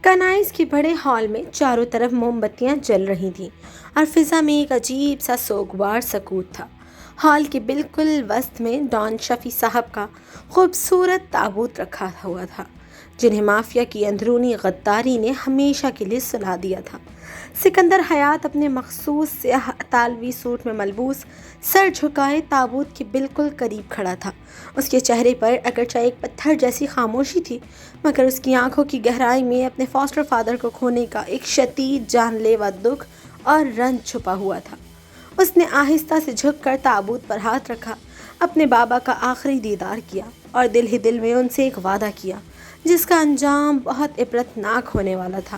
کنائز کے بڑے ہال میں چاروں طرف موم بتیاں جل رہی تھیں اور فضا میں ایک عجیب سا سوگوار سکوت تھا۔ ہال کے بالکل وسط میں ڈان شفیع صاحب کا خوبصورت تابوت رکھا ہوا تھا، جنہیں مافیا کی اندرونی غداری نے ہمیشہ کے لیے سلا دیا تھا۔ سکندر حیات اپنے مخصوص سیاہ اطالوی سوٹ میں ملبوس، سر جھکائے تابوت کے بالکل قریب کھڑا تھا۔ اس کے چہرے پر اگرچہ ایک پتھر جیسی خاموشی تھی، مگر اس کی آنکھوں کی گہرائی میں اپنے فاسٹر فادر کو کھونے کا ایک شدید جان لیوا دکھ اور رنج چھپا ہوا تھا۔ اس نے آہستہ سے جھک کر تابوت پر ہاتھ رکھا، اپنے بابا کا آخری دیدار کیا اور دل ہی دل میں ان سے ایک وعدہ کیا جس کا انجام بہت عبرتناک ہونے والا تھا۔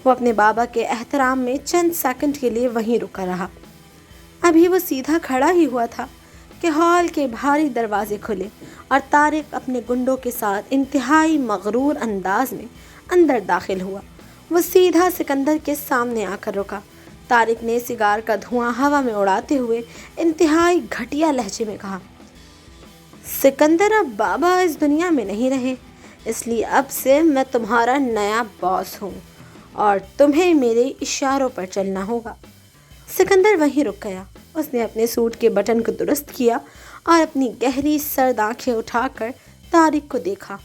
وہ اپنے بابا کے احترام میں چند سیکنڈ کے لیے وہیں رکا رہا۔ ابھی وہ سیدھا کھڑا ہی ہوا تھا کہ ہال کے بھاری دروازے کھلے اور طارق اپنے گنڈوں کے ساتھ انتہائی مغرور انداز میں اندر داخل ہوا۔ وہ سیدھا سکندر کے سامنے آ کر رکا۔ طارق نے سگار کا دھواں ہوا میں اڑاتے ہوئے انتہائی گھٹیا لہجے میں کہا، سکندر، اب بابا اس دنیا میں نہیں رہے، اس لیے اب سے میں تمہارا نیا باس ہوں اور تمہیں میرے اشاروں پر چلنا ہوگا۔ سکندر وہیں رک گیا۔ اس نے اپنے سوٹ کے بٹن کو درست کیا اور اپنی گہری سرد آنکھیں اٹھا کر طارق کو دیکھا۔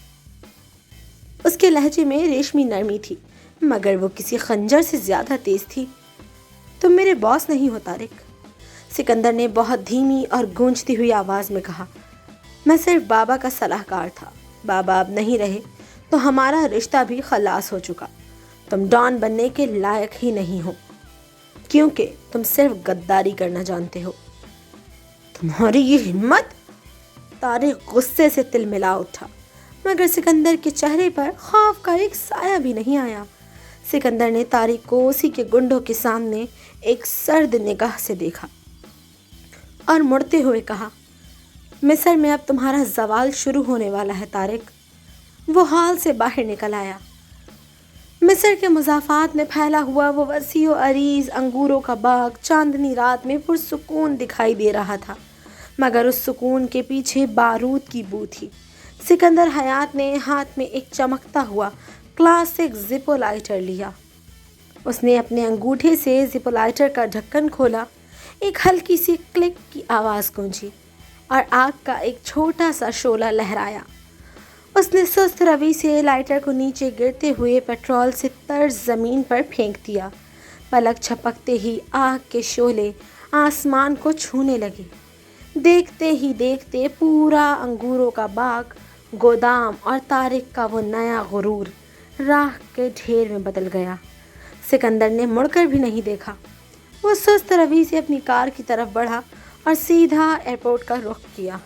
اس کے لہجے میں ریشمی نرمی تھی، مگر وہ کسی خنجر سے زیادہ تیز تھی۔ تم میرے باس نہیں ہو طارق، سکندر نے بہت دھیمی اور گونجتی ہوئی آواز میں کہا۔ میں صرف بابا کا صلاح کار تھا۔ بابا اب نہیں رہے تو ہمارا رشتہ بھی خلاص ہو چکا۔ تم ڈان بننے کے لائق ہی نہیں ہو، کیونکہ تم صرف غداری کرنا جانتے ہو۔ تمہاری یہ ہمت! طارق غصے سے تلملا اٹھا، مگر سکندر کے چہرے پر خوف کا ایک سایہ بھی نہیں آیا۔ سکندر نے طارق کو اسی کے گنڈوں کے سامنے ایک سرد نگاہ سے دیکھا اور مڑتے ہوئے کہا، مصر میں اب تمہارا زوال شروع ہونے والا ہے طارق۔ وہ ہال سے باہر نکل آیا۔ مصر کے مضافات میں پھیلا ہوا وہ وسیع و عریض انگوروں کا باغ چاندنی رات میں پرسکون دکھائی دے رہا تھا، مگر اس سکون کے پیچھے بارود کی بو تھی۔ سکندر حیات نے ہاتھ میں ایک چمکتا ہوا کلاسک زپو لائٹر لیا۔ اس نے اپنے انگوٹھے سے زپو لائٹر کا ڈھکن کھولا، ایک ہلکی سی کلک کی آواز گونجی اور آگ کا ایک چھوٹا سا شعلہ لہرایا۔ اس نے سست روی سے لائٹر کو نیچے گرتے ہوئے پیٹرول سے تر زمین پر پھینک دیا۔ پلک چھپکتے ہی آگ کے شعلے آسمان کو چھونے لگے۔ دیکھتے ہی دیکھتے پورا انگوروں کا باغ، گودام اور طارق کا وہ نیا غرور راکھ کے ڈھیر میں بدل گیا۔ سکندر نے مڑ کر بھی نہیں دیکھا۔ وہ سست روی سے اپنی کار کی طرف بڑھا اور سیدھا ایئرپورٹ کا رخ کیا۔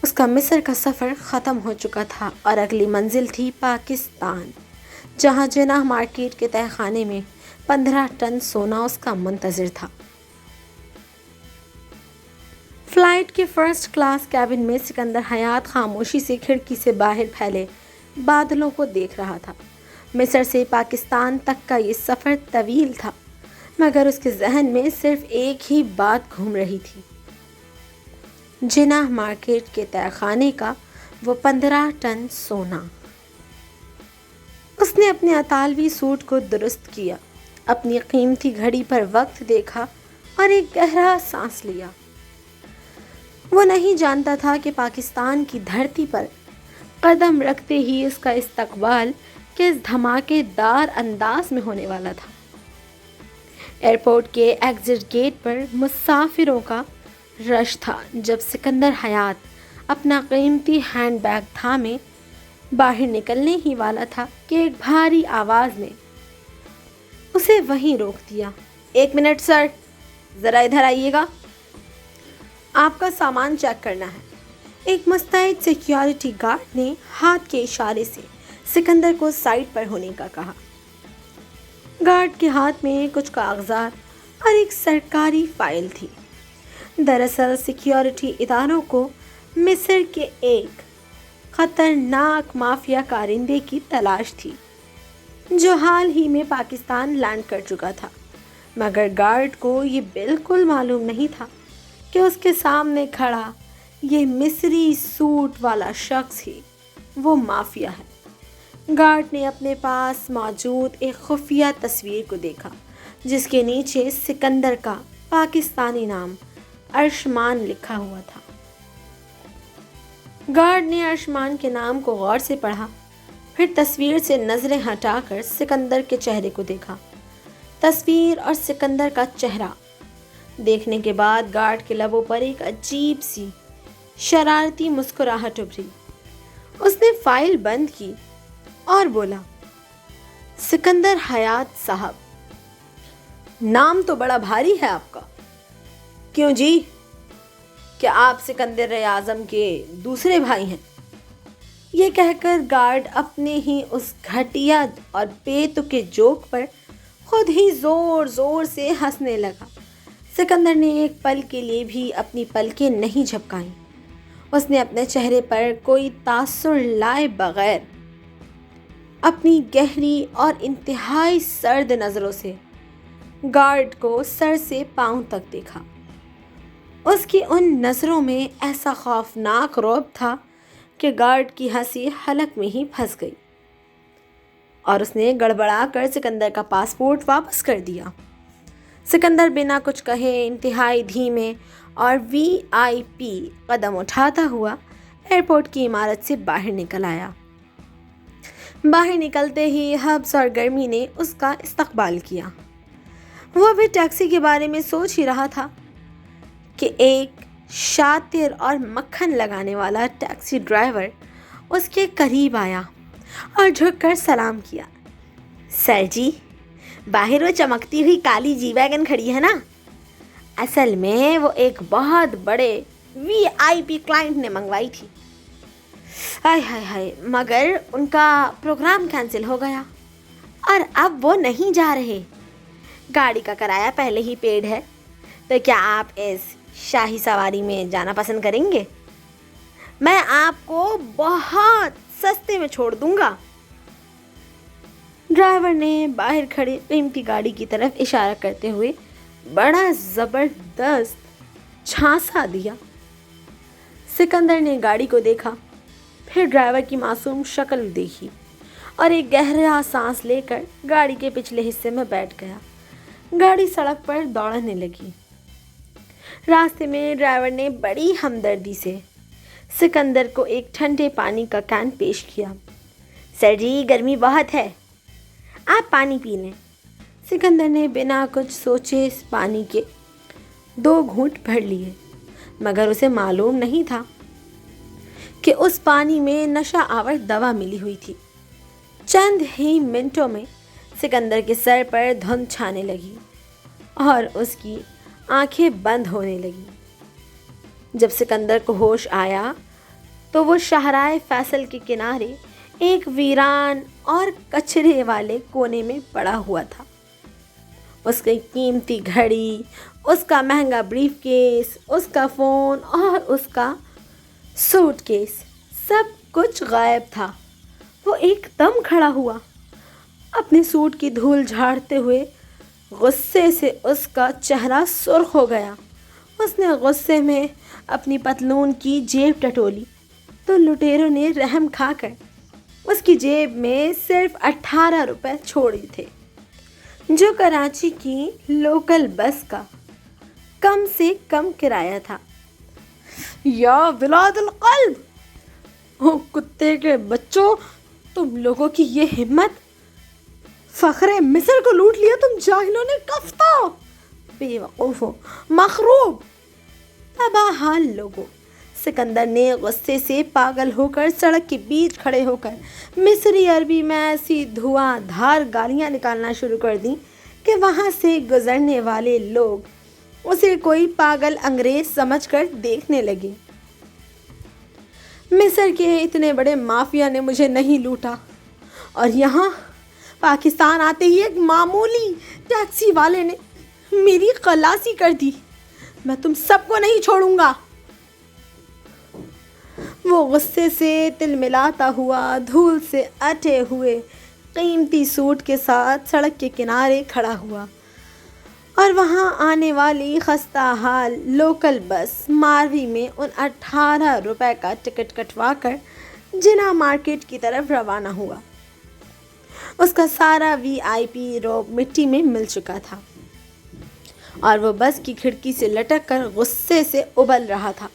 اس کا مصر کا سفر ختم ہو چکا تھا اور اگلی منزل تھی پاکستان، جہاں جناح مارکیٹ کے تہہ خانے میں 15 ٹن سونا اس کا منتظر تھا۔ فلائٹ کے فرسٹ کلاس کیبن میں سکندر حیات خاموشی سے کھڑکی سے باہر پھیلے بادلوں کو دیکھ رہا تھا۔ مصر سے پاکستان تک کا یہ سفر طویل تھا، مگر اس کے ذہن میں صرف ایک ہی بات گھوم رہی تھی، جناح مارکیٹ کے تہہ خانے کا وہ 15 ٹن سونا۔ اس نے اپنے اطالوی سوٹ کو درست کیا، اپنی قیمتی گھڑی پر وقت دیکھا اور ایک گہرا سانس لیا۔ وہ نہیں جانتا تھا کہ پاکستان کی دھرتی پر قدم رکھتے ہی اس کا استقبال کس دھماکے دار انداز میں ہونے والا تھا۔ ایئرپورٹ کے ایگزٹ گیٹ پر مسافروں کا رش تھا جب سکندر حیات اپنا قیمتی ہینڈ بیگ تھامے باہر نکلنے ہی والا تھا کہ ایک بھاری آواز نے اسے وہیں روک دیا۔ ایک منٹ سر، ذرا ادھر آئیے گا، آپ کا سامان چیک کرنا ہے۔ ایک مستعد سیکیورٹی گارڈ نے ہاتھ کے اشارے سے سکندر کو سائٹ پر ہونے کا کہا۔ گارڈ کے ہاتھ میں کچھ کاغذات اور ایک سرکاری فائل تھی۔ دراصل سیکیورٹی اداروں کو مصر کے ایک خطرناک مافیا کارندے کی تلاش تھی جو حال ہی میں پاکستان لینڈ کر چکا تھا، مگر گارڈ کو یہ بالکل معلوم نہیں تھا کہ اس کے سامنے کھڑا یہ مصری سوٹ والا شخص ہی وہ مافیا ہے گارڈ نے اپنے پاس موجود ایک خفیہ تصویر کو دیکھا جس کے نیچے سکندر کا پاکستانی نام ارشمان لکھا ہوا تھا۔ گارڈ نے ارشمان کے نام کو غور سے پڑھا، پھر تصویر سے نظریں ہٹا کر سکندر کے چہرے کو دیکھا۔ تصویر اور سکندر کا چہرہ دیکھنے کے بعد گارڈ کے لبوں پر ایک عجیب سی شرارتی مسکراہٹ ابھری۔ اس نے فائل بند کی اور بولا، سکندر حیات صاحب، نام تو بڑا بھاری ہے آپ کا۔ کیوں جی؟ کیا آپ سکندر اعظم کے دوسرے بھائی ہیں؟ یہ کہہ کر گارڈ اپنے ہی اس گھٹیا اور بے تکے جوک پر خود ہی زور زور سے ہنسنے لگا۔ سکندر نے ایک پل کے لیے بھی اپنی پلکیں نہیں جھپکائیں۔ اس نے اپنے چہرے پر کوئی تاثر لائے بغیر اپنی گہری اور انتہائی سرد نظروں سے گارڈ کو سر سے پاؤں تک دیکھا۔ اس کی ان نظروں میں ایسا خوفناک رعب تھا کہ گارڈ کی ہنسی حلق میں ہی پھنس گئی اور اس نے گڑبڑا کر سکندر کا پاسپورٹ واپس کر دیا۔ سکندر بنا کچھ کہے انتہائی دھیمے اور VIP قدم اٹھاتا ہوا ایئرپورٹ کی عمارت سے باہر نکل آیا۔ باہر نکلتے ہی حبس اور گرمی نے اس کا استقبال کیا۔ وہ بھی ٹیکسی کے بارے میں سوچ ہی رہا تھا کہ ایک شاطر اور مکھن لگانے والا ٹیکسی ڈرائیور اس کے قریب آیا اور جھک کر سلام کیا۔ سر جی، باہر وہ چمکتی ہوئی کالی جی ویگن کھڑی ہے نا؟ اصل میں وہ ایک بہت بڑے VIP کلائنٹ نے منگوائی تھی۔ ہائے ہائے ہائے، مگر ان کا پروگرام کینسل ہو گیا اور اب وہ نہیں جا رہے۔ گاڑی کا کرایہ پہلے ہی پیڈ ہے، تو کیا آپ اس شاہی سواری میں جانا پسند کریں گے؟ میں آپ کو بہت سستے میں چھوڑ دوں گا۔ ڈرائیور نے باہر کھڑی قیمتی گاڑی کی طرف اشارہ کرتے ہوئے بڑا زبردست جھانسا دیا۔ سکندر نے گاڑی کو دیکھا، پھر ڈرائیور کی معصوم شکل دیکھی اور ایک گہرا سانس لے کر گاڑی کے پچھلے حصے میں بیٹھ گیا۔ گاڑی سڑک پر دوڑنے لگی۔ راستے میں ڈرائیور نے بڑی ہمدردی سے سکندر کو ایک ٹھنڈے پانی کا کین پیش کیا۔ سر جی، گرمی بہت ہے، آپ پانی پی لیں۔ سکندر نے بنا کچھ سوچے اس پانی کے 2 گھونٹ بھر لیے، مگر اسے معلوم نہیں تھا کہ اس پانی میں نشہ آور دوا ملی ہوئی تھی۔ چند ہی منٹوں میں سکندر کے سر پر دھند چھانے لگی اور اس کی آنکھیں بند ہونے لگیں۔ جب سکندر کو ہوش آیا تو وہ شاہراہ فیصل کے کنارے ایک ویران اور کچرے والے کونے میں پڑا ہوا تھا۔ اس کی قیمتی گھڑی، اس کا مہنگا بریف کیس، اس کا فون اور اس کا سوٹ کیس، سب کچھ غائب تھا۔ وہ ایک دم کھڑا ہوا، اپنے سوٹ کی دھول جھاڑتے ہوئے۔ غصے سے اس کا چہرہ سرخ ہو گیا۔ اس نے غصے میں اپنی پتلون کی جیب ٹٹولی تو لٹیروں نے رحم کھا کر اس کی جیب میں صرف 18 روپے چھوڑے تھے، جو کراچی کی لوکل بس کا کم سے کم کرایہ تھا۔ یا ولاد القلب، او کتے کے بچوں، تم لوگوں کی یہ ہمت! فخر مصر کو لوٹ لیا تم جاہلوں نے، کفتہ، بے وقوفو، مخروب، تباہ حال لوگوں۔ سکندر نے غصے سے پاگل ہو کر سڑک کے بیچ کھڑے ہو کر مصری عربی میں ایسی دھواں دھار گالیاں نکالنا شروع کر دیں کہ وہاں سے گزرنے والے لوگ اسے کوئی پاگل انگریز سمجھ کر دیکھنے لگے۔ مصر کے اتنے بڑے مافیا نے مجھے نہیں لوٹا، اور یہاں پاکستان آتے ہی ایک معمولی ٹیکسی والے نے میری خلاصی کر دی۔ میں تم سب کو نہیں چھوڑوں گا۔ وہ غصے سے تلملاتا ہوا، دھول سے اٹے ہوئے قیمتی سوٹ کے ساتھ سڑک کے کنارے کھڑا ہوا، اور وہاں آنے والی خستہ حال لوکل بس ماروی میں ان 18 روپے کا ٹکٹ کٹوا کر جناح مارکیٹ کی طرف روانہ ہوا۔ اس کا سارا VIP روب مٹی میں مل چکا تھا اور وہ بس کی کھڑکی سے لٹک کر غصے سے ابل رہا تھا۔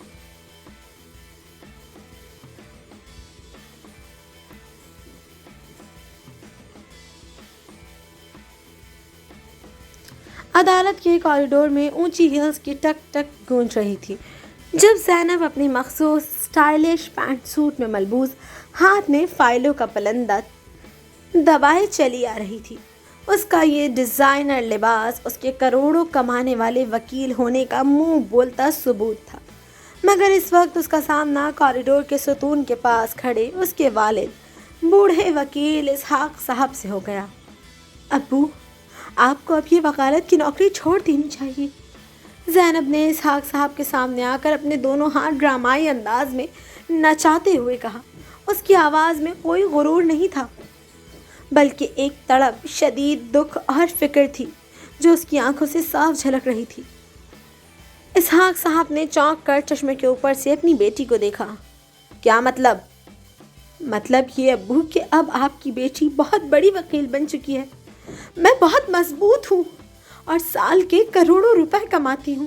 عدالت کے کوریڈور میں اونچی ہیلز کی ٹک ٹک گونج رہی تھی جب زینب اپنی مخصوص سٹائلش پینٹ سوٹ میں ملبوس ہاتھ میں فائلوں کا پلندہ دبائے چلی آ رہی تھی۔ اس کا یہ ڈیزائنر لباس اس کے کروڑوں کمانے والے وکیل ہونے کا منہ بولتا ثبوت تھا، مگر اس وقت اس کا سامنا کوریڈور کے ستون کے پاس کھڑے اس کے والد بوڑھے وکیل اسحاق صاحب سے ہو گیا۔ ابو، آپ کو اب یہ وکالت کی نوکری چھوڑ دینی چاہیے، زینب نے اسحاق صاحب کے سامنے آ کر اپنے دونوں ہاتھ ڈرامائی انداز میں نچاتے ہوئے کہا۔ اس کی آواز میں کوئی غرور نہیں تھا، بلکہ ایک تڑپ، شدید دکھ اور فکر تھی جو اس کی آنکھوں سے صاف جھلک رہی تھی۔ اسحاق صاحب نے چونک کر چشمے کے اوپر سے اپنی بیٹی کو دیکھا۔ کیا مطلب؟ مطلب یہ ابو کہ اب آپ کی بیٹی بہت بڑی وکیل بن چکی ہے۔ میں بہت مضبوط ہوں اور سال کے کروڑوں روپے کماتی ہوں۔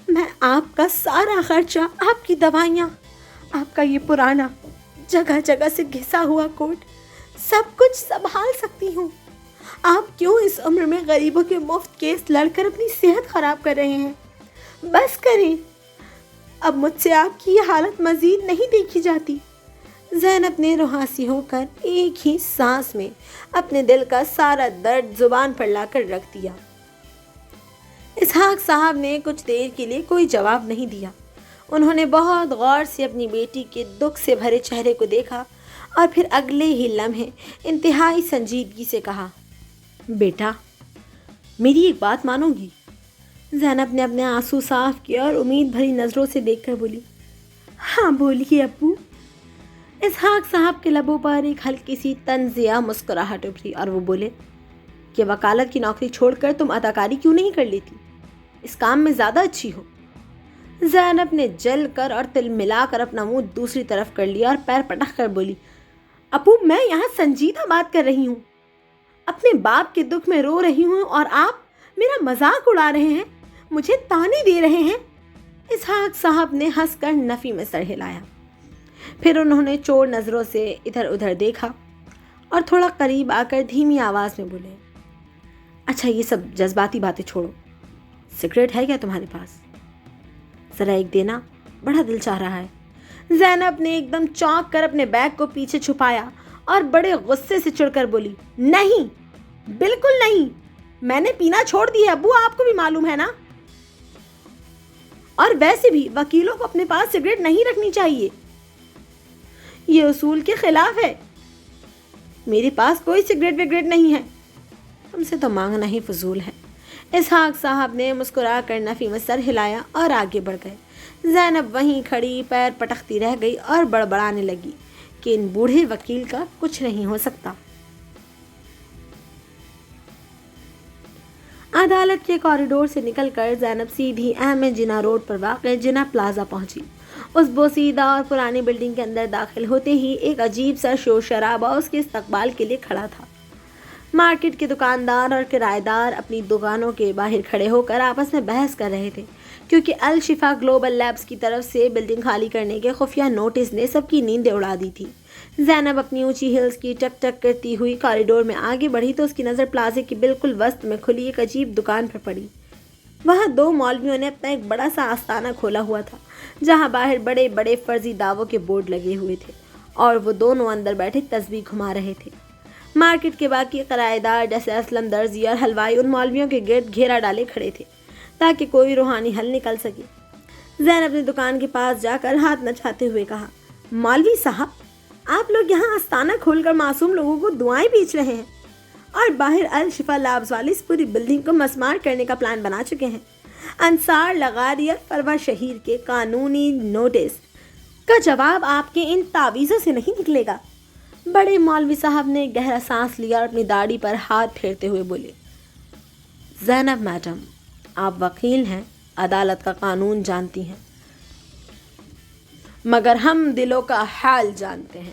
میں آپ کا سارا خرچہ، آپ کی دوائیاں، آپ کا یہ پرانا جگہ جگہ سے گھسا ہوا کوٹ، سب کچھ سنبھال سکتی ہوں۔ آپ کیوں اس عمر میں غریبوں کے مفت کیس لڑ کر اپنی صحت خراب کر رہے ہیں؟ بس کریں، اب مجھ سے آپ کی یہ حالت مزید نہیں دیکھی جاتی۔ زینب نے رہاسی ہو کر ایک ہی سانس میں اپنے دل کا سارا درد زبان پر لا کر رکھ دیا۔ اسحاق صاحب نے کچھ دیر کے لیے کوئی جواب نہیں دیا۔ انہوں نے بہت غور سے اپنی بیٹی کے دکھ سے بھرے چہرے کو دیکھا اور پھر اگلے ہی لمحے انتہائی سنجیدگی سے کہا، بیٹا، میری ایک بات مانو گی؟ زینب نے اپنے آنسو صاف کیا اور امید بھری نظروں سے دیکھ کر بولی، ہاں بولیے ابو۔ اسحاق صاحب کے لبوں پر ایک ہلکی سی طنزیہ مسکراہٹ ابھری اور وہ بولے کہ وکالت کی نوکری چھوڑ کر تم اداکاری کیوں نہیں کر لیتی؟ اس کام میں زیادہ اچھی ہو۔ زینب نے جل کر اور تل ملا کر اپنا منہ دوسری طرف کر لیا اور پیر پٹک کر بولی، ابو میں یہاں سنجیدہ بات کر رہی ہوں، اپنے باپ کے دکھ میں رو رہی ہوں اور آپ میرا مذاق اڑا رہے ہیں، مجھے طعنے دے رہے ہیں۔ اسحاق صاحب نے ہنس کر نفی میں سر ہلایا، پھر انہوں نے چور نظروں سے ادھر ادھر دیکھا اور تھوڑا قریب آ کر دھیمی آواز میں بولے، اچھا یہ سب جذباتی باتیں چھوڑو، سگریٹ ہے کیا تمہارے پاس؟ ذرا ایک دینا، بڑا دل چاہ رہا ہے۔ زینب نے ایک دم چونک کر اپنے بیگ کو پیچھے چھپایا اور بڑے غصے سے چڑھ کر بولی، نہیں، بالکل نہیں، میں نے پینا چھوڑ دیا ابو، آپ کو بھی معلوم ہے نا، اور ویسے بھی وکیلوں کو اپنے پاس سگریٹ نہیں رکھنی چاہیے، یہ اصول کے خلاف ہے۔ میرے پاس کوئی سگریٹ وگریٹ نہیں ہے، تم سے تو مانگنا ہی فضول ہے۔ اسحاق صاحب نے مسکرا کر نفی میں سر ہلایا اور آگے بڑھ گئے۔ زینب وہیں کھڑی پیر پٹکتی رہ گئی اور بڑبڑانے لگی کہ ان بوڑھے وکیل کا کچھ نہیں ہو سکتا۔ عدالت کے کوریڈور سے نکل کر زینب سیدھی احمد جناح روڈ پر واقع جناح پلازا پہنچی۔ اس بوسیدہ اور پرانی بلڈنگ کے اندر داخل ہوتے ہی ایک عجیب سا شور شرابہ اس کے استقبال کے لیے کھڑا تھا۔ مارکیٹ کے دکاندار اور کرایہ دار اپنی دکانوں کے باہر کھڑے ہو کر آپس میں بحث کر رہے تھے، کیونکہ الشفا گلوبل لیبز کی طرف سے بلڈنگ خالی کرنے کے خفیہ نوٹس نے سب کی نیندیں اڑا دی تھی۔ زینب اپنی اونچی ہلز کی ٹک ٹک کرتی ہوئی کوریڈور میں آگے بڑھی تو اس کی نظر پلازے کے بالکل وسط میں کھلی ایک عجیب دکان پر پڑی۔ وہاں دو مولویوں نے اپنا ایک بڑا سا آستانہ کھولا ہوا تھا، جہاں باہر بڑے بڑے فرضی دعووں کے بورڈ لگے ہوئے تھے اور وہ دونوں اندر بیٹھے تسبیح گھما رہے تھے۔ مارکیٹ کے باقی کرایہ دار جیسے اسلم درزی اور حلوائی ان مولویوں کے گرد گھیرا ڈالے کھڑے تھے تاکہ کوئی روحانی حل نکل سکے۔ زینب نے دکان کے پاس جا کر ہاتھ نچاتے ہوئے کہا، مولوی صاحب، آپ لوگ یہاں آستانہ کھول کر معصوم لوگوں کو دعائیں بیچ رہے ہیں اور باہر الشفا لیبز والے اس پوری بلڈنگ کو مسمار کرنے کا پلان بنا چکے ہیں۔ انصار لغاری اور فروا شہیر کے قانونی نوٹس کا جواب آپ کے ان تعویذوں سے نہیں نکلے گا۔ بڑے مولوی صاحب نے گہرا سانس لیا اور اپنی داڑھی پر ہاتھ پھیرتے ہوئے بولے، زینب میڈم، آپ وکیل ہیں، عدالت کا قانون جانتی ہیں، مگر ہم دلوں کا حال جانتے ہیں۔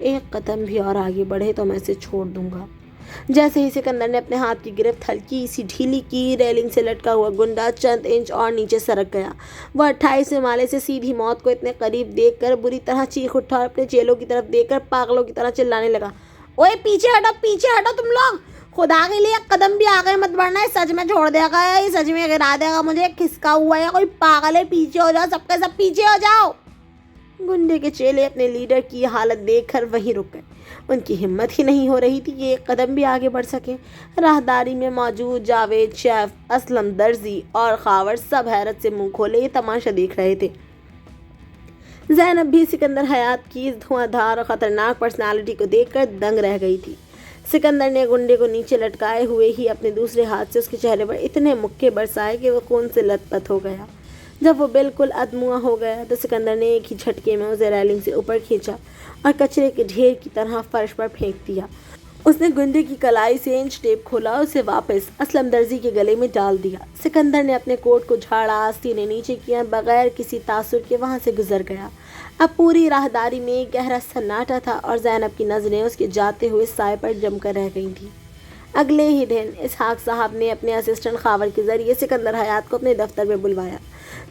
ایک قدم بھی اور آگے بڑھے تو میں اسے چھوڑ دوں گا۔ جیسے ہی سکندر نے اپنے ہاتھ کی گرفت ہلکی سی ڈھیلی کی، ریلنگ سے لٹکا ہوا گنڈا چند انچ اور نیچے سرک گیا۔ وہ 28ویں مالے سے سیدھی موت کو اتنے قریب دیکھ کر بری طرح چیخ اٹھا اور اپنے چیلوں کی طرف دیکھ کر پاگلوں کی طرح چلانے لگا، اوئے پیچھے ہٹو تم لوگ! خدا کے لیے ایک قدم بھی آگے مت بڑھنا، یہ سچ میں چھوڑ دے گا، یہ سچ میں گرا دے گا مجھے، کھسکا ہوا ہے، کوئی پاگل ہے، پیچھے ہو جاؤ، سب کے سب پیچھے ہو جاؤ۔ گنڈے کے چیلے اپنے لیڈر کی حالت دیکھ کر وہیں رک گئے۔ ان کی ہمت ہی نہیں ہو رہی تھی کہ ایک قدم بھی آگے بڑھ سکے۔ راہداری میں موجود جاوید، شیف، اسلم درزی اور خاور سب حیرت سے منہ کھولے یہ تماشا دیکھ رہے تھے۔ زینب بھی سکندر حیات کی اس دھواں دھار اور خطرناک پرسنالٹی کو دیکھ کر دنگ رہ گئی تھی۔ سکندر نے گنڈے کو نیچے لٹکائے ہوئے ہی اپنے دوسرے ہاتھ سے اس کے چہرے پر اتنے مکے برسائے کہ وہ خون سے لت پت ہو گیا۔ جب وہ بالکل ادموا ہو گیا تو سکندر نے ایک ہی جھٹکے میں اسے ریلنگ سے اوپر کھینچا اور کچرے کے ڈھیر کی طرح فرش پر پھینک دیا۔ اس نے گنڈے کی کلائی سے انچ ٹیپ کھولا اور اسے واپس اسلم درزی کے گلے میں ڈال دیا۔ سکندر نے اپنے کوٹ کو جھاڑا، آستینے نیچے کیا، بغیر کسی تاثر کے وہاں سے گزر گیا۔ اب پوری راہداری میں ایک گہرا سناٹا تھا اور زینب کی نظریں اس کے جاتے ہوئے سائے پر جم کر رہ گئی تھیں۔ اگلے ہی دن اسحاق صاحب نے اپنے اسسٹنٹ خاور کے ذریعے سکندر حیات کو اپنے دفتر میں بلوایا۔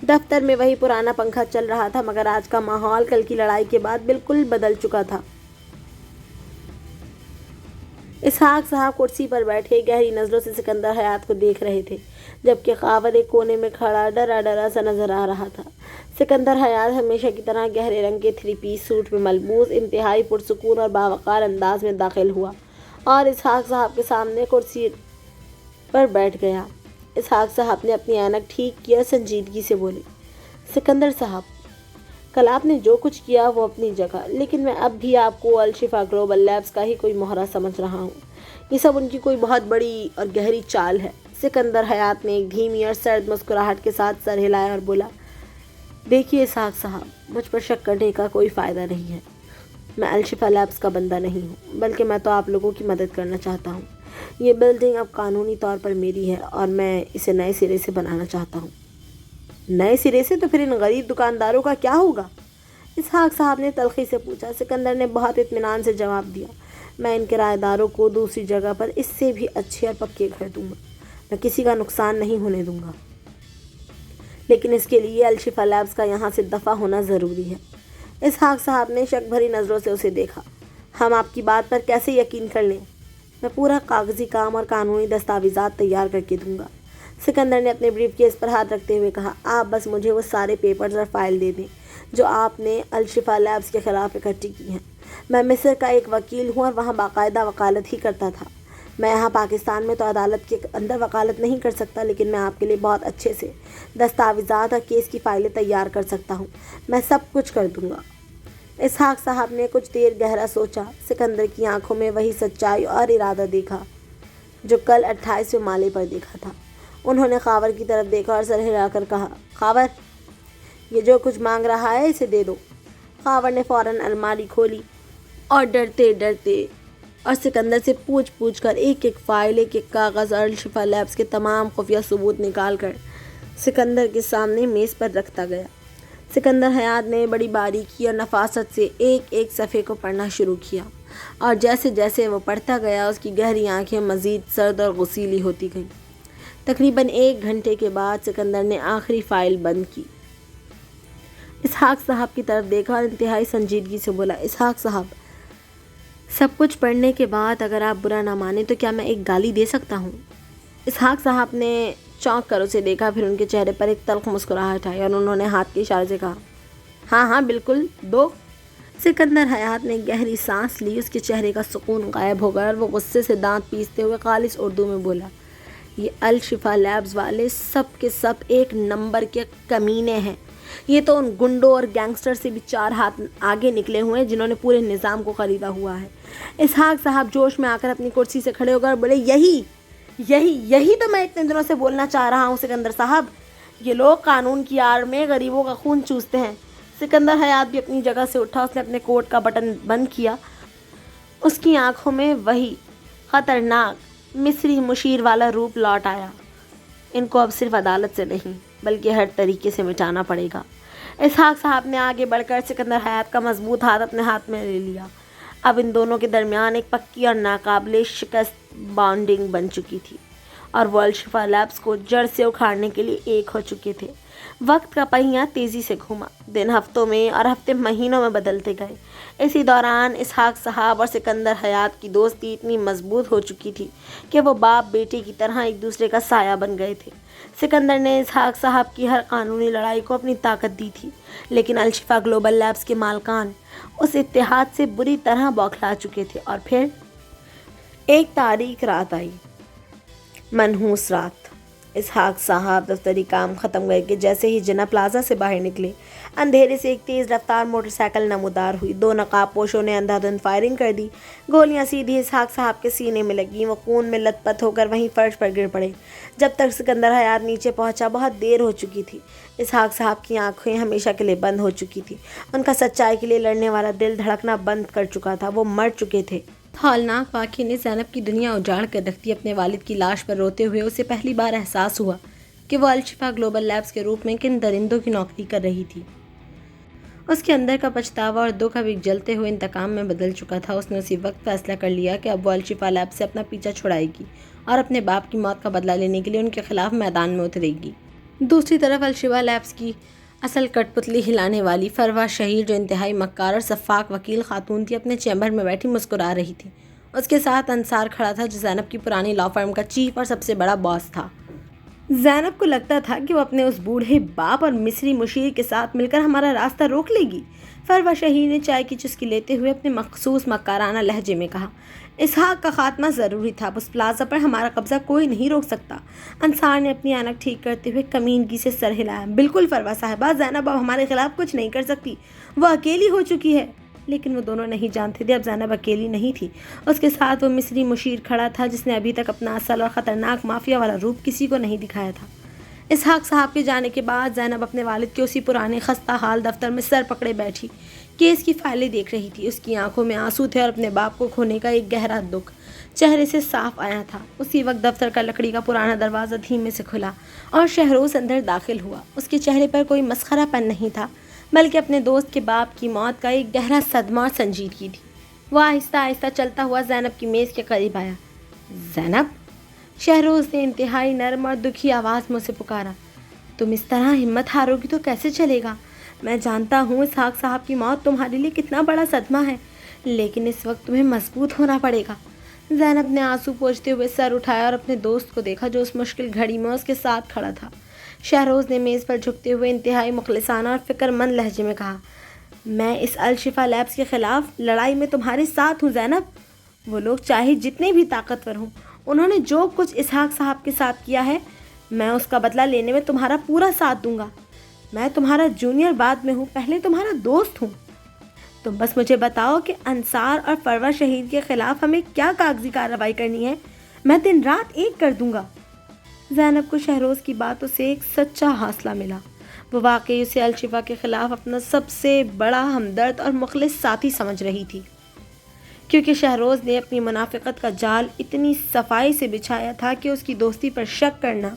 دفتر میں وہی پرانا پنکھا چل رہا تھا، مگر آج کا ماحول کل کی لڑائی کے بعد بالکل بدل چکا تھا۔ اسحاق صاحب کرسی پر بیٹھے گہری نظروں سے سکندر حیات کو دیکھ رہے تھے، جبکہ خاور ایک کونے میں کھڑا ڈرا ڈرا سا نظر آ رہا تھا۔ سکندر حیات ہمیشہ کی طرح گہرے رنگ کے 3 پیس سوٹ میں ملبوس انتہائی پرسکون اور باوقار انداز میں داخل ہوا اور اسحاق صاحب کے سامنے کرسی پر بیٹھ گیا۔ اسحاق صاحب نے اپنی اینک ٹھیک کیا اور سنجیدگی سے بولے، سکندر صاحب، کل آپ نے جو کچھ کیا وہ اپنی جگہ، لیکن میں اب بھی آپ کو الشفا گلوبل لیبز کا ہی کوئی مہرہ سمجھ رہا ہوں۔ یہ سب ان کی کوئی بہت بڑی اور گہری چال ہے۔ سکندر حیات نے ایک دھیمی اور سرد مسکراہٹ کے ساتھ سر ہلایا اور بولا، دیکھیے اسحاق صاحب، مجھ پر شک کرنے کا کوئی فائدہ نہیں ہے۔ میں الشفا لیبز کا بندہ نہیں ہوں، بلکہ میں تو آپ لوگوں کی مدد کرنا چاہتا ہوں۔ یہ بلڈنگ اب قانونی طور پر میری ہے اور میں اسے نئے سرے سے بنانا چاہتا ہوں۔ نئے سرے سے؟ تو پھر ان غریب دکانداروں کا کیا ہوگا؟ اسحاق صاحب نے تلخی سے پوچھا۔ سکندر نے بہت اطمینان سے جواب دیا، میں ان کرایہ داروں کو دوسری جگہ پر اس سے بھی اچھے اور پکے گھر دوں گا، میں کسی کا نقصان نہیں ہونے دوں گا، لیکن اس کے لیے الشفا لیبز کا یہاں سے دفع ہونا ضروری ہے۔ اسحاق صاحب نے شک بھری نظروں سے اسے دیکھا، ہم آپ کی بات پر کیسے یقین کر لیں؟ میں پورا کاغذی کام اور قانونی دستاویزات تیار کر کے دوں گا۔ سکندر نے اپنے بریف کیس پر ہاتھ رکھتے ہوئے کہا، آپ بس مجھے وہ سارے پیپرز اور فائل دے دیں جو آپ نے الشفا لیبز کے خلاف اکٹھی کی ہیں۔ میں مصر کا ایک وکیل ہوں اور وہاں باقاعدہ وکالت ہی کرتا تھا۔ میں یہاں پاکستان میں تو عدالت کے اندر وکالت نہیں کر سکتا، لیکن میں آپ کے لیے بہت اچھے سے دستاویزات اور کیس کی فائلیں تیار کر سکتا ہوں۔ میں سب کچھ کر دوں گا۔ اسحاق صاحب نے کچھ دیر گہرا سوچا۔ سکندر کی آنکھوں میں وہی سچائی اور ارادہ دیکھا جو کل 28ویں مالے پر دیکھا تھا۔ انہوں نے خاور کی طرف دیکھا اور سر ہلا کر کہا، خاور، یہ جو کچھ مانگ رہا ہے اسے دے دو۔ خاور نے فوراً الماری کھولی اور ڈرتے ڈرتے اور سکندر سے پوچھ کر ایک ایک فائل، ایک ایک کاغذ اور الشفا لیبز کے تمام خفیہ ثبوت نکال کر سکندر کے سامنے میز پر رکھتا گیا۔ سکندر حیات نے بڑی باریکی اور نفاست سے ایک ایک صفحے کو پڑھنا شروع کیا، اور جیسے جیسے وہ پڑھتا گیا اس کی گہری آنکھیں مزید سرد اور غسیلی ہوتی گئیں۔ تقریباً 1 گھنٹے کے بعد سکندر نے آخری فائل بند کی، اسحاق صاحب کی طرف دیکھا اور انتہائی سنجیدگی سے بولا، اسحاق صاحب، سب کچھ پڑھنے کے بعد اگر آپ برا نہ مانیں تو کیا میں ایک گالی دے سکتا ہوں؟ اسحاق صاحب نے چونک کر اسے دیکھا، پھر ان کے چہرے پر ایک تلخ مسکراہٹ آئی اور انہوں نے ہاتھ کے اشارے سے کہا، ہاں ہاں بالکل دو۔ سکندر حیات نے گہری سانس لی، اس کے چہرے کا سکون غائب ہو گیا اور وہ غصے سے دانت پیستے ہوئے خالص اردو میں بولا، یہ الشفا لیبز والے سب کے سب ایک نمبر کے کمینے ہیں۔ یہ تو ان گنڈوں اور گینگسٹر سے بھی 4 ہاتھ آگے نکلے ہوئے ہیں جنہوں نے پورے نظام کو خریدا ہوا ہے۔ اسحاق صاحب جوش میں آ کر اپنی کرسی سے کھڑے ہو کر بولے، یہی تو میں اتنے دنوں سے بولنا چاہ رہا ہوں سکندر صاحب، یہ لوگ قانون کی آڑ میں غریبوں کا خون چوستے ہیں۔ سکندر حیات بھی اپنی جگہ سے اٹھا، اس نے اپنے کوٹ کا بٹن بند کیا، اس کی آنکھوں میں وہی خطرناک مصری مشیر والا روپ لوٹ آیا۔ ان کو اب صرف عدالت سے نہیں بلکہ ہر طریقے سے مٹانا پڑے گا۔ اسحاق صاحب نے آگے بڑھ کر سکندر حیات کا مضبوط ہاتھ اپنے ہاتھ میں لے لیا۔ اب ان دونوں کے درمیان ایک پکی اور ناقابل شکست بانڈنگ بن چکی تھی اور وہ الشفا لیبس کو جڑ سے اکھاڑنے کے لیے ایک ہو چکے تھے۔ وقت کا پہیہ تیزی سے گھوما، دن ہفتوں میں اور ہفتے مہینوں میں بدلتے گئے۔ اسی دوران اسحاق صاحب اور سکندر حیات کی دوستی اتنی مضبوط ہو چکی تھی کہ وہ باپ بیٹے کی طرح ایک دوسرے کا سایہ بن گئے تھے۔ سکندر نے اسحاق صاحب کی ہر قانونی لڑائی کو اپنی طاقت دی تھی، لیکن الشفا گلوبل لیبس کے مالکان اس اتحاد سے بری طرح بوکھلا چکے تھے۔ اور پھر ایک تاریک رات آئی، منحوس رات۔ اسحاق صاحب دفتری کام ختم کر کے جیسے ہی جنا پلازا سے باہر نکلے، اندھیرے سے ایک تیز رفتار موٹر سائیکل نمودار ہوئی۔ دو نقاب پوشوں نے اندھا دھند فائرنگ کر دی۔ گولیاں سیدھی اسحاق صاحب کے سینے میں لگیں۔ وہ خون میں لت پت ہو کر وہیں فرش پر گر پڑے۔ جب تک سکندر حیات نیچے پہنچا بہت دیر ہو چکی تھی۔ اسحاق صاحب کی آنکھیں ہمیشہ کے لیے بند ہو چکی تھیں۔ ان کا سچائی کے لیے لڑنے والا دل دھڑکنا بند کر چکا تھا۔ وہ مر چکے تھے۔ ہولناک واقعے نے زینب کی دنیا اجاڑ کر رکھ دی۔ اپنے والد کی لاش پر روتے ہوئے اسے پہلی بار احساس ہوا کہ وہ الشفا گلوبل لیبس کے روپ میں کن درندوں کی نوکری کر رہی تھی۔ اس کے اندر کا پچھتاوا اور دکھ اب ایک جلتے ہوئے انتقام میں بدل چکا تھا۔ اس نے اسی وقت فیصلہ کر لیا کہ اب وہ الشفا لیب سے اپنا پیچھا چھڑائے گی اور اپنے باپ کی موت کا بدلہ لینے کے لیے ان کے خلاف میدان میں اترے گی۔ دوسری طرف الشفا لیبس کی اصل کٹ پتلی ہلانے والی فروا شہیر، جو انتہائی مکار اور سفاک وکیل خاتون تھی، اپنے چیمبر میں بیٹھی مسکرا رہی تھی۔ اس کے ساتھ انصار کھڑا تھا، جو زینب کی پرانی لا فرم کا چیف اور سب سے بڑا باس تھا۔ زینب کو لگتا تھا کہ وہ اپنے اس بوڑھے باپ اور مصری مشیر کے ساتھ مل کر ہمارا راستہ روک لے گی۔ فروا شہیر نے چائے کی چسکی لیتے ہوئے اپنے مخصوص مکارانہ لہجے میں کہا، اسحاق کا خاتمہ ضروری تھا، اس پلازا پر ہمارا قبضہ کوئی نہیں روک سکتا۔ انصار نے اپنی اینک ٹھیک کرتے ہوئے کمینگی سے سر ہلایا۔ بالکل فروا صاحبہ، زینب اب ہمارے خلاف کچھ نہیں کر سکتی، وہ اکیلی ہو چکی ہے۔ لیکن وہ دونوں نہیں جانتے تھے اب زینب اکیلی نہیں تھی۔ اس کے ساتھ وہ مصری مشیر کھڑا تھا، جس نے ابھی تک اپنا اصل اور خطرناک مافیا والا روپ کسی کو نہیں دکھایا تھا۔ اسحاق صاحب کے جانے کے بعد زینب اپنے والد کے اسی پرانے خستہ حال دفتر میں سر پکڑے بیٹھی کیس کی فائلیں دیکھ رہی تھی۔ اس کی آنکھوں میں آنسو تھے اور اپنے باپ کو کھونے کا ایک گہرا دکھ چہرے سے صاف آیا تھا۔ اسی وقت دفتر کا لکڑی کا پرانا دروازہ دھیمے سے کھلا اور شہروز اندر داخل ہوا۔ اس کے چہرے پر کوئی مسخرہ پن نہیں تھا، بلکہ اپنے دوست کے باپ کی موت کا ایک گہرا صدمہ اور سنجیدگی تھی۔ وہ آہستہ آہستہ چلتا ہوا زینب کی میز کے قریب آیا۔ زینب، شہروز نے انتہائی نرم اور دکھی آواز میں اسے پکارا۔ تم اس طرح ہمت ہارو گی تو کیسے چلے گا؟ میں جانتا ہوں اسحاق صاحب کی موت تمہارے لیے کتنا بڑا صدمہ ہے، لیکن اس وقت تمہیں مضبوط ہونا پڑے گا۔ زینب نے آنسو پوچھتے ہوئے سر اٹھایا اور اپنے دوست کو دیکھا، جو اس مشکل گھڑی میں اس کے ساتھ کھڑا تھا۔ شہروز نے میز پر جھکتے ہوئے انتہائی مخلصانہ اور فکر مند لہجے میں کہا، میں اس الشفا لیبس کے خلاف لڑائی میں تمہارے ساتھ ہوں زینب۔ وہ لوگ چاہے جتنے بھی طاقتور ہوں، انہوں نے جو کچھ اسحاق صاحب کے ساتھ کیا ہے، میں اس کا بدلہ لینے میں تمہارا پورا ساتھ دوں گا۔ میں تمہارا جونیئر بعد میں ہوں، پہلے تمہارا دوست ہوں۔ تم بس مجھے بتاؤ کہ انصار اور فروا شہید کے خلاف ہمیں کیا کاغذی کارروائی کرنی ہے، میں دن رات ایک کر دوں گا۔ زینب کو شہروز کی باتوں سے ایک سچا حوصلہ ملا۔ وہ واقعی اسے الشفا کے خلاف اپنا سب سے بڑا ہمدرد اور مخلص ساتھی سمجھ رہی تھی، کیونکہ شہروز نے اپنی منافقت کا جال اتنی صفائی سے بچھایا تھا کہ اس کی دوستی پر شک کرنا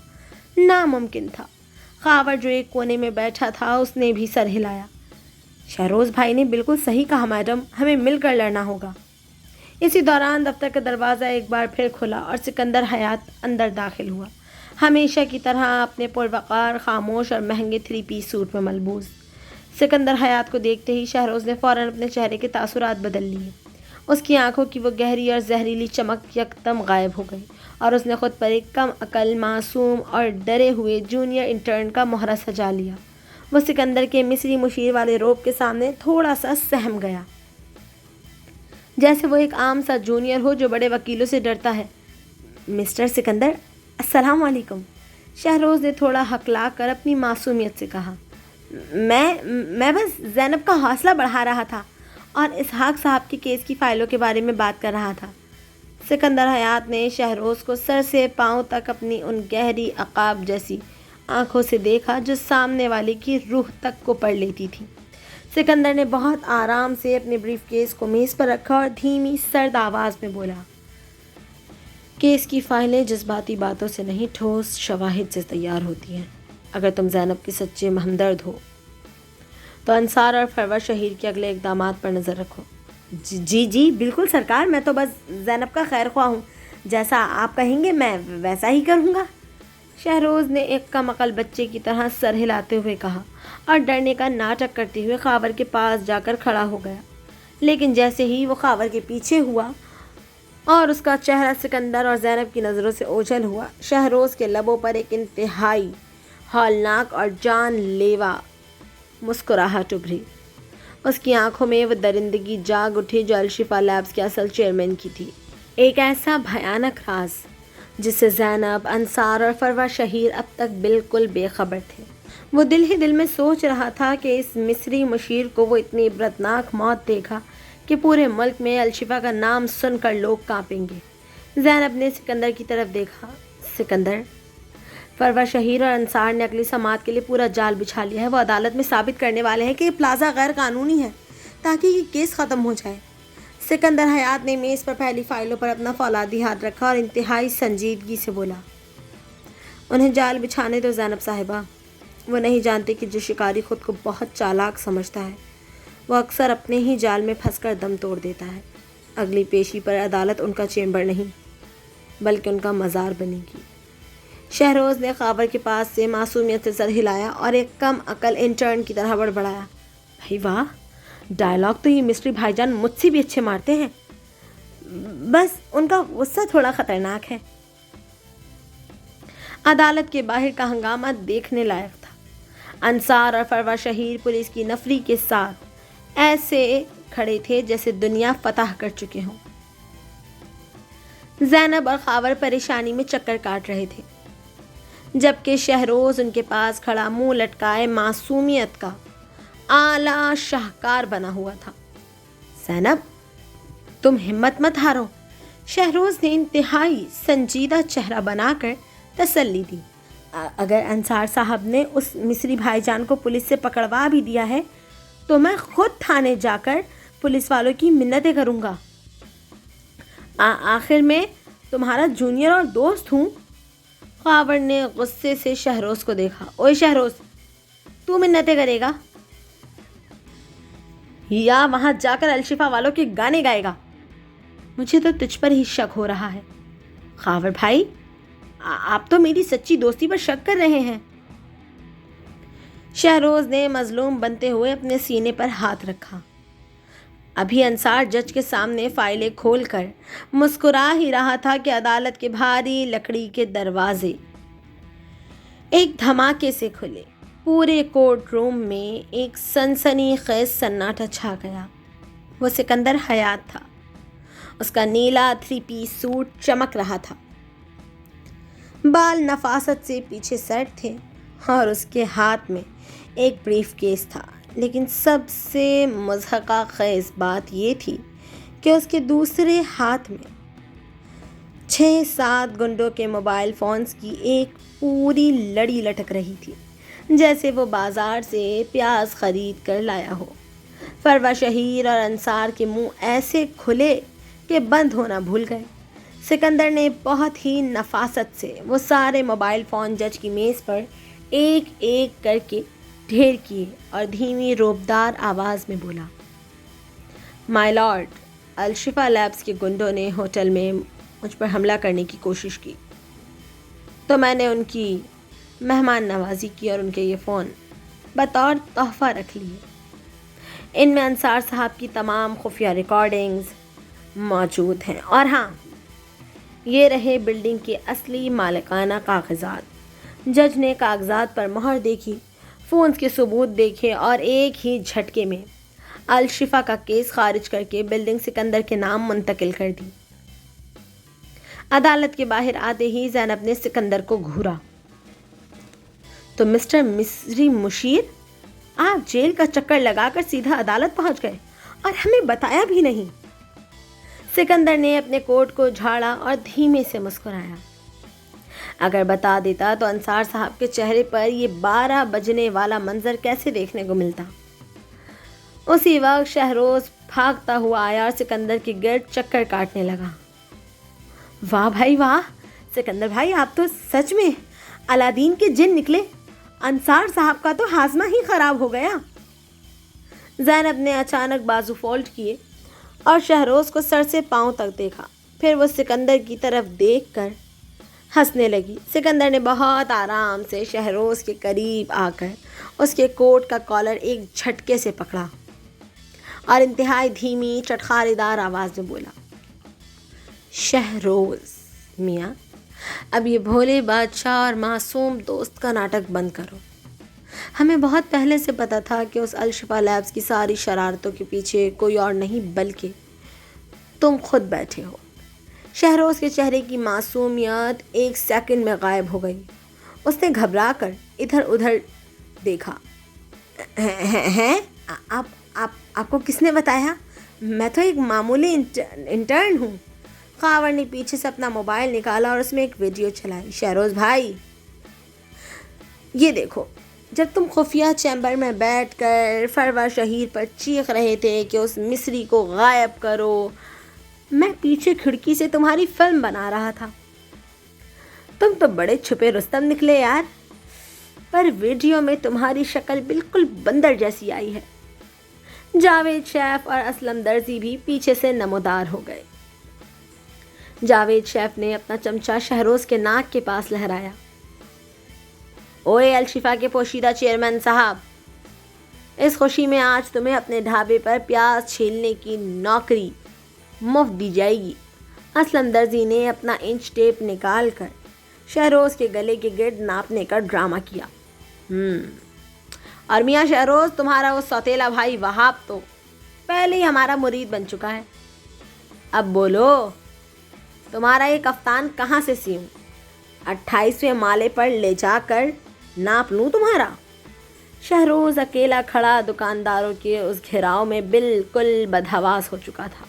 ناممکن تھا۔ خاور جو ایک کونے میں بیٹھا تھا، اس نے بھی سر ہلایا۔ شہروز بھائی نے بالکل صحیح کہا میڈم، ہمیں مل کر لڑنا ہوگا۔ اسی دوران دفتر کا دروازہ ایک بار پھر کھلا اور سکندر حیات اندر داخل ہوا، ہمیشہ کی طرح اپنے پروقار، خاموش اور مہنگے 3 پیس سوٹ میں ملبوس۔ سکندر حیات کو دیکھتے ہی شہروز نے فوراً اپنے چہرے کے تاثرات بدل لیے۔ اس کی آنکھوں کی وہ گہری اور زہریلی چمک یکدم غائب ہو گئی اور اس نے خود پر ایک کم عقل، معصوم اور ڈرے ہوئے جونیئر انٹرن کا مہرہ سجا لیا۔ وہ سکندر کے مصری مشیر والے روب کے سامنے تھوڑا سا سہم گیا، جیسے وہ ایک عام سا جونیئر ہو جو بڑے وکیلوں سے ڈرتا ہے۔ مسٹر سکندر، السلام علیکم، شہروز نے تھوڑا ہکلا کر اپنی معصومیت سے کہا۔ میں بس زینب کا حوصلہ بڑھا رہا تھا اور اسحاق صاحب کے کیس کی فائلوں کے بارے میں بات کر رہا تھا۔ سکندر حیات نے شہروز کو سر سے پاؤں تک اپنی ان گہری عقاب جیسی آنکھوں سے دیکھا جو سامنے والے کی روح تک کو پڑھ لیتی تھی۔ سکندر نے بہت آرام سے اپنے بریف کیس کو میز پر رکھا اور دھیمی سرد آواز میں بولا، کیس کی فائلیں جذباتی باتوں سے نہیں، ٹھوس شواہد سے تیار ہوتی ہیں۔ اگر تم زینب کے سچے ہمدرد ہو تو انصار اور فروا شہیر کے اگلے اقدامات پر نظر رکھو۔ جی جی بالکل سرکار، میں تو بس زینب کا خیر خواہ ہوں، جیسا آپ کہیں گے میں ویسا ہی کروں گا، شہروز نے ایک کم عقل بچے کی طرح سر ہلاتے ہوئے کہا اور ڈرنے کا ناٹک کرتے ہوئے خاور کے پاس جا کر کھڑا ہو گیا۔ لیکن جیسے ہی وہ خاور کے پیچھے ہوا اور اس کا چہرہ سکندر اور زینب کی نظروں سے اوجھل ہوا، شہروز کے لبوں پر ایک انتہائی ہولناک اور جان لیوا مسکراہٹ ابھری۔ اس کی آنکھوں میں وہ درندگی جاگ اٹھی جو الشفا لیبز کے اصل چیئرمین کی تھی، ایک ایسا بھیانک راز جس سے زینب، انصار اور فروہ شہیر اب تک بالکل بے خبر تھے۔ وہ دل ہی دل میں سوچ رہا تھا کہ اس مصری مشیر کو وہ اتنی عبرتناک موت دے گا کہ پورے ملک میں الشفا کا نام سن کر لوگ کانپیں گے۔ زینب نے سکندر کی طرف دیکھا۔ سکندر، فروہ شہیر اور انصار نے اگلی سماعت کے لیے پورا جال بچھا لیا ہے۔ وہ عدالت میں ثابت کرنے والے ہیں کہ یہ پلازا غیر قانونی ہے تاکہ یہ کیس ختم ہو جائے۔ سکندر حیات نے میز پر پھیلی فائلوں پر اپنا فولادی ہاتھ رکھا اور انتہائی سنجیدگی سے بولا، انہیں جال بچھانے دو زینب صاحبہ۔ وہ نہیں جانتے کہ جو شکاری خود کو بہت چالاک سمجھتا ہے وہ اکثر اپنے ہی جال میں پھنس کر دم توڑ دیتا ہے۔ اگلی پیشی پر عدالت ان کا چیمبر نہیں بلکہ ان کا مزار بنے گی۔ شہروز نے خاور کے پاس سے معصومیت سے سر ہلایا اور ایک کم عقل انٹرن کی طرح بڑبڑایا، بھائی واہ، ڈائلاگ تو یہ مسٹری بھائی جان مجھ سے بھی اچھے مارتے ہیں، بس ان کا غصہ تھوڑا خطرناک ہے۔ عدالت کے باہر کا ہنگامہ دیکھنے لائق تھا۔ انصار اور فروہ شہیر پولیس کی نفری کے ساتھ ایسے کھڑے تھے جیسے دنیا فتح کر چکے ہوں۔ زینب اور خاور پریشانی میں چکر کاٹ رہے تھے، جبکہ شہروز ان کے پاس کھڑا منہ لٹکائے معصومیت کا اعلیٰ شاہکار بنا ہوا تھا۔ زینب، تم ہمت مت ہارو، شہروز نے انتہائی سنجیدہ چہرہ بنا کر تسلی دی۔ اگر انصار صاحب نے اس مصری بھائی جان کو پولیس سے پکڑوا بھی دیا ہے تو میں خود تھانے جا کر پولیس والوں کی منتیں کروں گا، آخر میں تمہارا جونیئر اور دوست ہوں۔ خاور نے غصے سے شہروز کو دیکھا، اوے شہروز، تو منتیں کرے گا یا وہاں جا کر الشفا والوں کے گانے گائے گا؟ مجھے تو تجھ پر ہی شک ہو رہا ہے۔ خاور بھائی، آپ تو میری سچی دوستی پر شک کر رہے ہیں۔ شہروز نے مظلوم بنتے ہوئے اپنے سینے پر ہاتھ رکھا۔ ابھی انصار جج کے سامنے فائلیں کھول کر مسکرا ہی رہا تھا کہ عدالت کے بھاری لکڑی کے دروازے ایک دھماکے سے کھلے۔ پورے کورٹ روم میں ایک سنسنی خیز سناٹا چھا گیا۔ وہ سکندر حیات تھا۔ اس کا نیلا 3 پیس سوٹ چمک رہا تھا، بال نفاست سے پیچھے سیٹ تھے اور اس کے ہاتھ میں ایک بریف کیس تھا۔ لیکن سب سے مضحکہ خیز بات یہ تھی کہ اس کے دوسرے ہاتھ میں 6-7 گنڈوں کے موبائل فونز کی ایک پوری لڑی لٹک رہی تھی، جیسے وہ بازار سے پیاز خرید کر لایا ہو۔ فروہ شہیر اور انصار کے منہ ایسے کھلے کہ بند ہونا بھول گئے۔ سکندر نے بہت ہی نفاست سے وہ سارے موبائل فون جج کی میز پر ایک ایک کر کے ڈھیر کیے اور دھیمی روبدار آواز میں بولا، مائی لارڈ، الشفا لیبز کے گنڈوں نے ہوٹل میں مجھ پر حملہ کرنے کی کوشش کی تو میں نے ان کی مہمان نوازی کی اور ان کے یہ فون بطور تحفہ رکھ لیے۔ ان میں انصار صاحب کی تمام خفیہ ریکارڈنگز موجود ہیں، اور ہاں، یہ رہے بلڈنگ کے اصلی مالکانہ کاغذات۔ جج نے کاغذات پر مہر دیکھی، فونز کے ثبوت دیکھے اور ایک ہی جھٹکے میں الشفا کا کیس خارج کر کے بلڈنگ سکندر کے نام منتقل کر دی۔ عدالت کے باہر آتے ہی زینب نے سکندر کو گھورا، تو مسٹر مصری مشیر، آپ جیل کا چکر لگا کر سیدھا عدالت پہنچ گئے اور ہمیں بتایا بھی نہیں۔ سکندر نے اپنے کوٹ کو جھاڑا اور دھیمے سے مسکرایا، اگر بتا دیتا تو انصار صاحب کے چہرے پر یہ 12 بجنے والا منظر کیسے دیکھنے کو ملتا۔ اسی وقت شہروز بھاگتا ہوا آیا اور سکندر کے گرد چکر کاٹنے لگا۔ واہ بھائی واہ، سکندر بھائی، آپ تو سچ میں الادین کے جن نکلے، انصار صاحب کا تو ہاضمہ ہی خراب ہو گیا۔ زینب نے اچانک بازو فولڈ کیے اور شہروز کو سر سے پاؤں تک دیکھا۔ پھر وہ سکندر کی طرف دیکھ کر ہنسنے لگی۔ سکندر نے بہت آرام سے شہروز کے قریب آ کر اس کے کوٹ کا کالر ایک جھٹکے سے پکڑا اور انتہائی دھیمی چٹخارے دار آواز میں بولا، شہروز میاں، اب یہ بھولے بادشاہ اور معصوم دوست کا ناٹک بند کرو۔ ہمیں بہت پہلے سے پتا تھا کہ اس الشفا لیبس کی ساری شرارتوں کے پیچھے کوئی اور نہیں بلکہ تم خود بیٹھے ہو۔ شہروز کے چہرے کی معصومیت ایک سیکنڈ میں غائب ہو گئی۔ اس نے گھبرا کر ادھر ادھر دیکھا۔ ہیں؟ آپ کو کس نے بتایا؟ میں تو ایک معمولی انٹرن ہوں۔ خاور نے پیچھے سے اپنا موبائل نکالا اور اس میں ایک ویڈیو چلائی۔ شہروز بھائی، یہ دیکھو، جب تم خفیہ چیمبر میں بیٹھ کر فروا شہیر پر چیخ رہے تھے کہ اس مصری کو غائب کرو، میں پیچھے کھڑکی سے تمہاری فلم بنا رہا تھا۔ تم تو بڑے چھپے رستم نکلے یار، پر ویڈیو میں تمہاری شکل بالکل بندر جیسی آئی ہے۔ جاوید شیف اور اسلم درزی بھی پیچھے سے نمودار ہو گئے۔ جاوید شیف نے اپنا چمچہ شہروز کے ناک کے پاس لہرایا۔ اوئے الشفا کے پوشیدہ چیئرمین صاحب، اس خوشی میں آج تمہیں اپنے ڈھابے پر پیاز چھیلنے کی نوکری مفت دی جائے گی۔ اسلم درزی نے اپنا انچ ٹیپ نکال کر شہروز کے گلے کے گرد ناپنے کا ڈرامہ کیا۔ اور میاں شہروز، تمہارا وہ سوتیلا بھائی وہاب تو پہلے ہی ہمارا مرید بن چکا ہے۔ اب بولو، تمہارا یہ کفتان کہاں سے سیوں؟ 28ویں مالے پر لے جا کر ناپ لوں تمہارا؟ شہروز اکیلا کھڑا دکانداروں کے اس گھیراؤ میں بالکل بدحواس ہو چکا تھا۔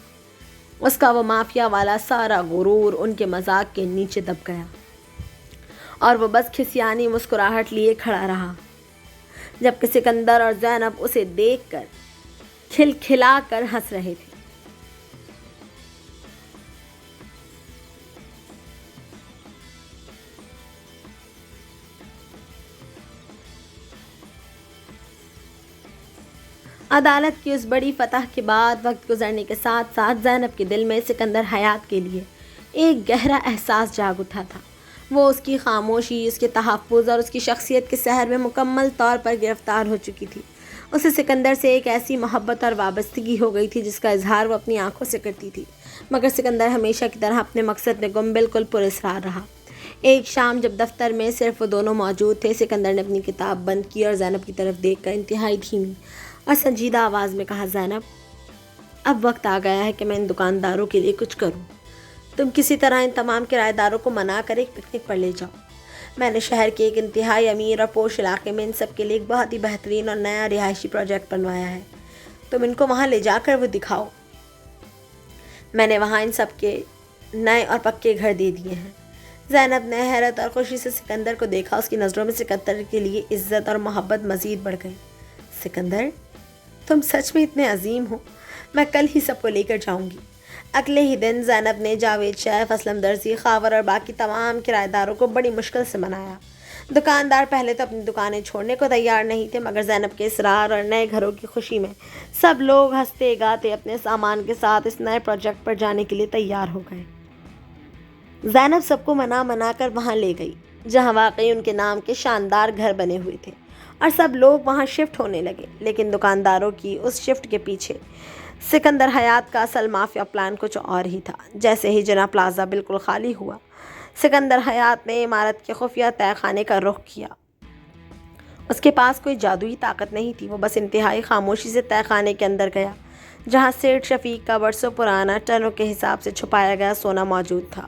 اس کا وہ مافیا والا سارا غرور ان کے مذاق کے نیچے دب گیا اور وہ بس کھسیانی مسکراہٹ لیے کھڑا رہا، جبکہ سکندر اور زینب اسے دیکھ کر کھلکھلا کر ہنس رہے تھے۔ عدالت کی اس بڑی فتح کے بعد وقت گزرنے کے ساتھ ساتھ زینب کے دل میں سکندر حیات کے لیے ایک گہرا احساس جاگ اٹھا تھا۔ وہ اس کی خاموشی، اس کے تحفظ اور اس کی شخصیت کے سحر میں مکمل طور پر گرفتار ہو چکی تھی۔ اسے سکندر سے ایک ایسی محبت اور وابستگی ہو گئی تھی جس کا اظہار وہ اپنی آنکھوں سے کرتی تھی، مگر سکندر ہمیشہ کی طرح اپنے مقصد میں گم بالکل پراسرار رہا۔ ایک شام جب دفتر میں صرف وہ دونوں موجود تھے، سکندر نے اپنی کتاب بند کی اور زینب کی طرف دیکھ کر انتہائی دھیمی اور سنجیدہ آواز میں کہا، زینب، اب وقت آ گیا ہے کہ میں ان دکانداروں کے لیے کچھ کروں۔ تم کسی طرح ان تمام کرایہ داروں کو منا کر ایک پکنک پر لے جاؤ۔ میں نے شہر کے ایک انتہائی امیر اور پوش علاقے میں ان سب کے لیے ایک بہت ہی بہترین اور نیا رہائشی پروجیکٹ بنوایا ہے۔ تم ان کو وہاں لے جا کر وہ دکھاؤ۔ میں نے وہاں ان سب کے نئے اور پکے گھر دے دیے ہیں۔ زینب نے حیرت اور خوشی سے سکندر کو دیکھا۔ اس کی نظروں میں سکندر کے لیے عزت اور محبت مزید بڑھ گئی۔ سکندر، تم سچ میں اتنے عظیم ہو۔ میں کل ہی سب کو لے کر جاؤں گی۔ اگلے ہی دن زینب نے جاوید شیف، اسلم درزی، خاور اور باقی تمام کرایہ داروں کو بڑی مشکل سے منایا۔ دکاندار پہلے تو اپنی دکانیں چھوڑنے کو تیار نہیں تھے، مگر زینب کے اصرار اور نئے گھروں کی خوشی میں سب لوگ ہنستے گاتے اپنے سامان کے ساتھ اس نئے پروجیکٹ پر جانے کے لیے تیار ہو گئے۔ زینب سب کو منا کر وہاں لے گئی جہاں واقعی ان کے نام کے شاندار گھر بنے ہوئے تھے، اور سب لوگ وہاں شفٹ ہونے لگے۔ لیکن دکانداروں کی اس شفٹ کے پیچھے سکندر حیات کا اصل مافیا پلان کچھ اور ہی تھا۔ جیسے ہی جنا پلازا بالکل خالی ہوا، سکندر حیات نے عمارت کے خفیہ تہہ خانے کا رخ کیا۔ اس کے پاس کوئی جادوئی طاقت نہیں تھی، وہ بس انتہائی خاموشی سے تہہ خانے کے اندر گیا جہاں سیٹھ شفیق کا برسوں پرانا ٹنوں کے حساب سے چھپایا گیا سونا موجود تھا۔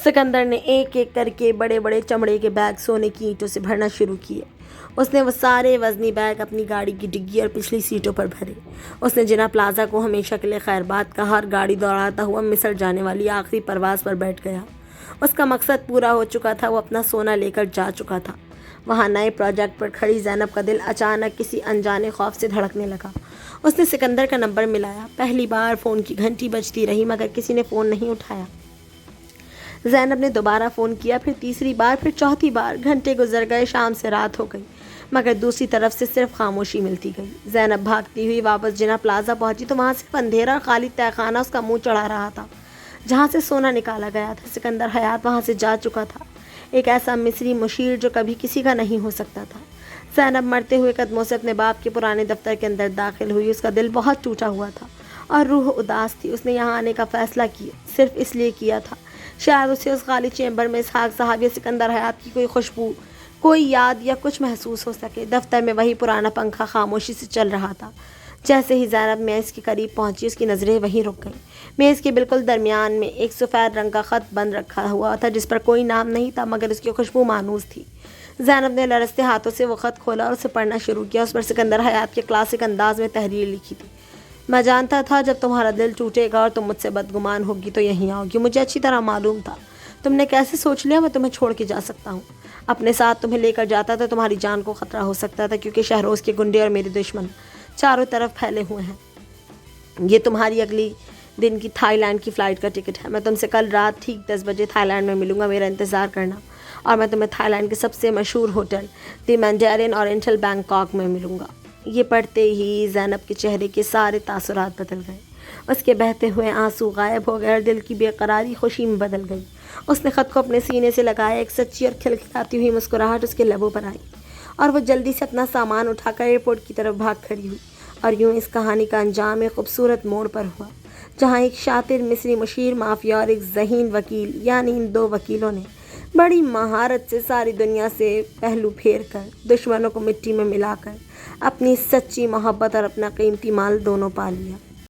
سکندر نے ایک ایک کر کے بڑے بڑے چمڑے کے بیگ سونے کی اینٹوں سے بھرنا شروع کیے۔ اس نے وہ سارے وزنی بیگ اپنی گاڑی کی ڈگی اور پچھلی سیٹوں پر بھرے۔ اس نے جنا پلازا کو ہمیشہ کے لیے خیر بات کہا اور گاڑی دوڑاتا ہوا مصر جانے والی آخری پرواز پر بیٹھ گیا۔ اس کا مقصد پورا ہو چکا تھا، وہ اپنا سونا لے کر جا چکا تھا۔ وہاں نئے پروجیکٹ پر کھڑی زینب کا دل اچانک کسی انجانے خوف سے دھڑکنے لگا۔ اس نے سکندر کا نمبر ملایا۔ پہلی بار فون کی گھنٹی بجتی رہی مگر کسی نے فون نہیں اٹھایا۔ زینب نے دوبارہ فون کیا، پھر تیسری بار، پھر چوتھی بار۔ گھنٹے گزر گئے، شام سے رات ہو گئی، مگر دوسری طرف سے صرف خاموشی ملتی گئی۔ زینب بھاگتی ہوئی واپس جناح پلازا پہنچی تو وہاں صرف اندھیرا اور خالی تہہ خانہ اس کا منہ چڑھا رہا تھا جہاں سے سونا نکالا گیا تھا۔ سکندر حیات وہاں سے جا چکا تھا، ایک ایسا مصری مشیر جو کبھی کسی کا نہیں ہو سکتا تھا۔ زینب مرتے ہوئے قدموں سے اپنے باپ کے پرانے دفتر کے اندر داخل ہوئی۔ اس کا دل بہت ٹوٹا ہوا تھا اور روح اداس تھی۔ اس نے یہاں آنے کا فیصلہ کیا صرف اس لیے کیا تھا شاید اسے اس خالی چیمبر میں اسحاق صاحب یا سکندر حیات کی کوئی خوشبو، کوئی یاد یا کچھ محسوس ہو سکے۔ دفتر میں وہی پرانا پنکھا خاموشی سے چل رہا تھا۔ جیسے ہی زینب میز کے قریب پہنچی، اس کی نظریں وہیں رک گئیں۔ میز کے بالکل درمیان میں ایک سفید رنگ کا خط بند رکھا ہوا تھا جس پر کوئی نام نہیں تھا، مگر اس کی خوشبو مانوس تھی۔ زینب نے لرزتے ہاتھوں سے وہ خط کھولا اور اسے پڑھنا شروع کیا۔ اس پر سکندر حیات کے کلاسک انداز میں تحریر لکھی تھی: میں جانتا تھا جب تمہارا دل ٹوٹے گا اور تم مجھ سے بدگمان ہوگی تو یہیں آؤ گی۔ مجھے اچھی طرح معلوم تھا۔ تم نے کیسے سوچ لیا میں تمہیں چھوڑ کے جا سکتا ہوں؟ اپنے ساتھ تمہیں لے کر جاتا تو تمہاری جان کو خطرہ ہو سکتا تھا، کیونکہ شہروز کے گنڈے اور میرے دشمن چاروں طرف پھیلے ہوئے ہیں۔ یہ تمہاری اگلی دن کی تھائی لینڈ کی فلائٹ کا ٹکٹ ہے۔ میں تم سے کل رات ٹھیک 10 بجے تھائی لینڈ میں ملوں گا، میرا انتظار کرنا، اور میں تمہیں تھائی لینڈ کے سب سے مشہور ہوٹل دی مینڈارین اورینٹل بینکاک میں ملوں گا۔ یہ پڑھتے ہی زینب کے چہرے کے سارے تاثرات بدل گئے۔ اس کے بہتے ہوئے آنسو غائب ہو گئے اور دل کی بے قراری خوشی میں بدل گئی۔ اس نے خط کو اپنے سینے سے لگایا، ایک سچی اور کھلکھلاتی ہوئی مسکراہٹ اس کے لبوں پر آئی، اور وہ جلدی سے اپنا سامان اٹھا کر ایئرپورٹ کی طرف بھاگ کھڑی ہوئی۔ اور یوں اس کہانی کا انجام ایک خوبصورت موڑ پر ہوا، جہاں ایک شاطر مصری مشیر مافیا اور ایک ذہین وکیل، یعنی ان دو وکیلوں نے بڑی مہارت سے ساری دنیا سے پہلو پھیر کر، دشمنوں کو مٹی میں ملا کر، اپنی سچی محبت اور اپنا قیمتی مال دونوں پا لیا۔